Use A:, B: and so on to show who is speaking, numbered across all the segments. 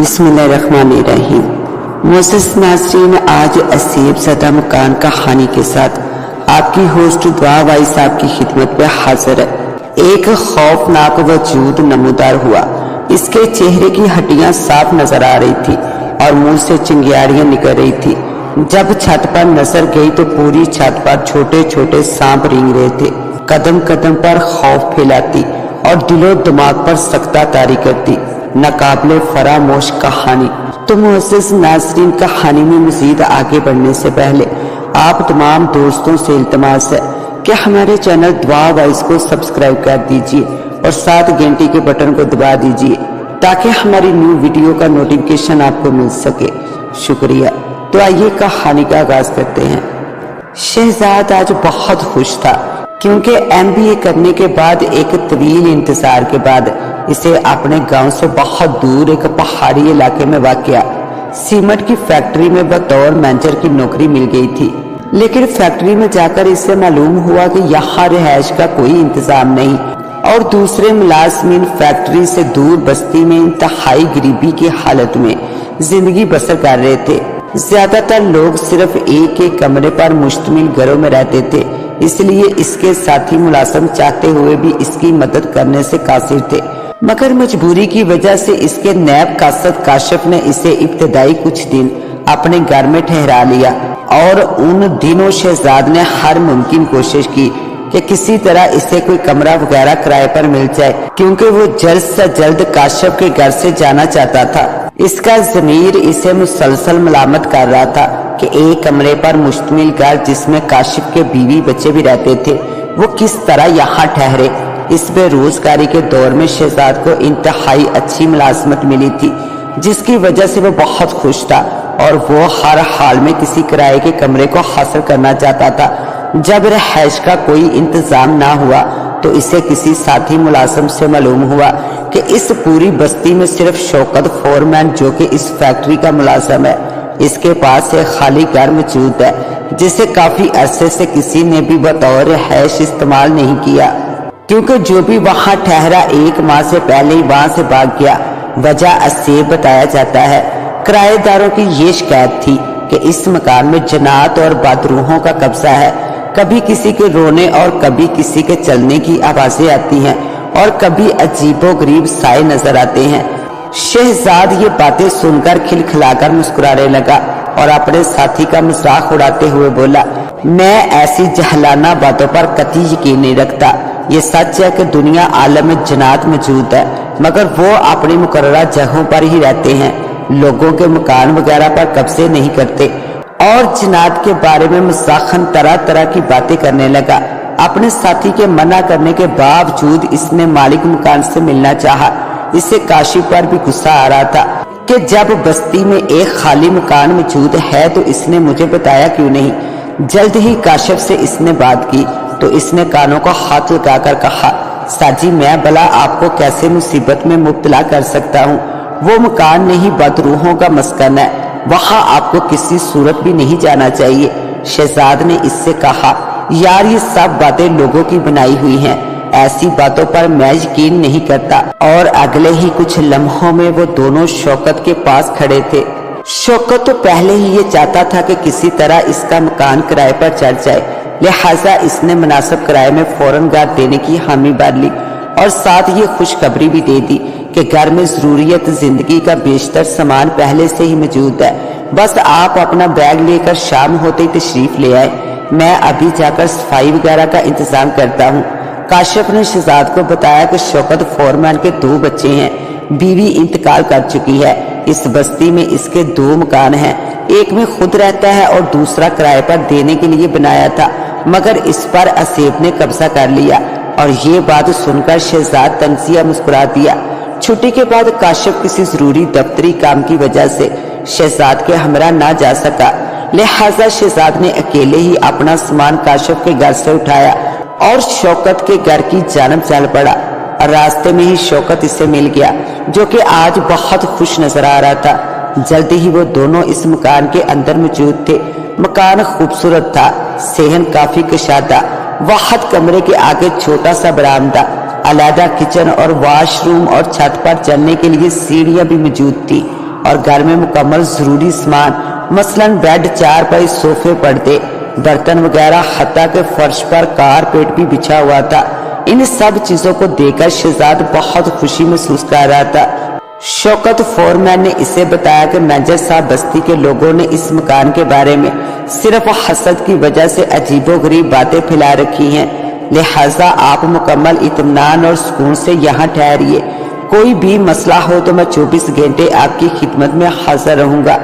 A: बिस्मिल्लाहिर्रहमानिर्रहीम। मोअज़्ज़िज़ नाज़रीन, आज असीब ज़दा मकान कहानी के साथ आपकी होस्ट दुआ भाई साहब की खिदमत में हाजिर है। एक खौफनाक वजूद नमूदार हुआ। इसके चेहरे की हड्डियां साफ नजर आ रही थी और मुंह से चिंगारियां निकल रही थी। जब छत पर नजर गई तो पूरी छत पर छोटे छोटे सांप रेंग रहे थे, कदम कदम पर खौफ फैलाती और दिलो दिमाग पर सख्ता तारी करती नाकाबिले फरामोश कहानी। तो मुअज़्ज़िज़ नाज़रीन, कहानी में मज़ीद आगे बढ़ने से पहले आप तमाम दोस्तों से इल्तमास है कि हमारे चैनल दुआ वॉइस को सब्सक्राइब कर दीजिए और साथ घंटी के बटन को दबा दीजिए ताकि हमारी न्यू वीडियो का नोटिफिकेशन आपको मिल सके। शुक्रिया। तो आइए कहानी का आगाज करते हैं। शहजाद आज बहुत खुश था क्योंकि MBA करने के बाद एक तवील इंतजार के बाद इसे अपने गांव से बहुत दूर एक पहाड़ी इलाके में वाक़या सीमेंट की फैक्ट्री में बतौर मैनेजर की नौकरी मिल गई थी। लेकिन फैक्ट्री में जाकर इससे मालूम हुआ कि यहाँ रिहाइश का कोई इंतजाम नहीं और दूसरे मुलाजमीन फैक्ट्री से दूर बस्ती में इंतहाई गरीबी की हालत में जिंदगी बसर कर रहे थे। ज्यादातर लोग सिर्फ एक एक कमरे पर मुश्तमिल घरों में रहते थे, इसलिए इसके साथी मुलाजिम चाहते हुए भी इसकी मदद करने से कासिर थे। मगर मजबूरी की वजह से इसके नैब कासद काशिफ ने इसे इब्तदाई कुछ दिन अपने घर में ठहरा लिया और उन दिनों शहजाद ने हर मुमकिन कोशिश की कि किसी तरह इसे कोई कमरा वगैरह किराए पर मिल जाए, क्योंकि वो जल्द से जल्द काशिफ के घर से जाना चाहता था। इसका ज़मीर इसे मुसलसल मलामत कर रहा था कि एक कमरे पर मुश्तमिल घर जिसमें काशिफ के बीवी बच्चे भी रहते थे, वो किस तरह यहाँ ठहरे। इस बेरोजगारी के दौर में शहजाद को इंतहाई अच्छी मुलाजमत मिली थी, जिसकी वजह से वो बहुत खुश था और वो हर हाल में किसी किराए के कमरे को हासिल करना चाहता था। जब रिहाइश का कोई इंतजाम ना हुआ तो इसे किसी साथी मुलाजिम से मालूम हुआ कि इस पूरी बस्ती में सिर्फ शौकत फोरमैन, जो कि इस फैक्ट्री का मुलाजिम है, इसके पास एक खाली घर मौजूद है जिसे काफी अरसे से किसी ने भी बतौर रिहाइश इस्तेमाल नहीं किया, क्योंकि जो भी वहां ठहरा 1 माह से पहले ही वहां से भाग गया। वजह असेब बताया जाता है। किराएदारों की ये शिकायत थी कि इस मकान में जन्नात और बदरूहों का कब्जा है। कभी किसी के रोने और कभी किसी के चलने की आवाजें आती हैं और कभी अजीबोगरीब साए नजर आते हैं। शहजाद ये बातें सुनकर खिलखिलाकर मुस्कुराने लगा और अपने साथी का मजाक उड़ाते हुए बोला, मैं ऐसी जहलाना बातों पर कतई यकीन नहीं रखता। ये सच है कि दुनिया आलम में जन्नात मौजूद है, मगर वो अपनी मुकर्ररा जगहों पर ही रहते हैं, लोगों के मकान वगैरह पर कब्जे नहीं करते। और जन्नात के बारे में मज़ाक़न तरह तरह की बातें करने लगा। अपने साथी के मना करने के बावजूद इसने मालिक मकान से मिलना चाहा। इससे काशिफ पर भी गुस्सा आ रहा था कि जब बस्ती में एक खाली मकान मौजूद है तो इसने मुझे बताया क्यों नहीं। जल्द ही काशिफ से इसने बात की तो इसने कानों को हाथ लगाकर कहा, साजी मैं भला आपको कैसे मुसीबत में मुब्तला कर सकता हूँ। वो मकान नहीं बदरूहों का मस्कन है, वहां आपको किसी सूरत भी नहीं जाना चाहिए। शहजाद ने इससे कहा, यार ये सब बातें लोगों की बनाई हुई हैं, ऐसी बातों पर मैं यकीन नहीं करता। और अगले ही कुछ लम्हों में वो दोनों शौकत के पास खड़े थे। शौकत तो पहले ही ये चाहता था कि किसी तरह इसका मकान किराए पर चढ़ जाए, लिहाजा इसने मुनासिब किराए में फौरन घर देने की हामी भर ली और साथ ये खुशखबरी भी दे दी कि घर में जरूरियत जिंदगी का बेशतर सामान पहले से ही मौजूद है, बस आप अपना बैग लेकर शाम होते ही तशरीफ ले आए। मैं अभी जाकर सफाई वगैरह का इंतजाम करता हूँ। काशिफ ने शहजाद को बताया कि शौकत फोरमैन के 2 बच्चे हैं, बीवी इंतकाल कर चुकी है। इस बस्ती में इसके 2 मकान हैं, एक में खुद रहता है और दूसरा किराए पर देने के लिए बनाया था, मगर इस पर असेब ने कब्जा कर लिया। और ये बात सुनकर शहजाद तंजिया मुस्कुरा दिया। छुट्टी के बाद काशिफ किसी जरूरी दफ्तरी काम की वजह से शहजाद के हमरा ना जा सका, लिहाजा शहजाद ने अकेले ही अपना सामान काशिफ के घर से उठाया और शौकत के घर की जानब चल पड़ा। और रास्ते में ही शौकत इससे मिल गया, जो कि आज बहुत खुश नजर आ रहा था। जल्दी ही वो दोनों इस मकान के अंदर मौजूद थे। मकान खूबसूरत था, सेहन काफी कशादा, वाहद कमरे के आगे छोटा सा बरामदा, अलग किचन और वॉशरूम और छत पर चलने के लिए सीढ़ियां भी मौजूद थी। اور گھر میں مکمل ضروری سامان مثلاً بیڈ، چارپائی، صوفے، پردے، برتن وغیرہ، حتیٰ کہ فرش پر کارپیٹ بھی بچھا ہوا تھا۔ ان سب چیزوں کو دیکھ کر شہزاد بہت خوشی محسوس کر رہا تھا۔ شوکت فورمین نے اسے بتایا کہ مینیجر صاحب، بستی کے لوگوں نے اس مکان کے بارے میں صرف حسد کی وجہ سے عجیب و غریب باتیں پھیلا رکھی ہیں، لہٰذا آپ مکمل اطمینان اور سکون سے یہاں ٹھہریے۔ کوئی بھی مسئلہ ہو تو میں 24 گھنٹے آپ کی خدمت میں حاضر رہوں گا۔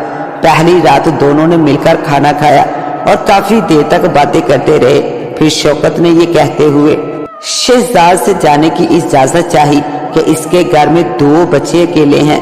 A: پہلی رات دونوں نے مل کر کھانا کھایا اور کافی دیر تک باتیں کرتے رہے۔ پھر شوکت نے یہ کہتے ہوئے شہزاد سے جانے کی اجازت چاہی کہ اس کے گھر میں 2 بچے اکیلے ہیں۔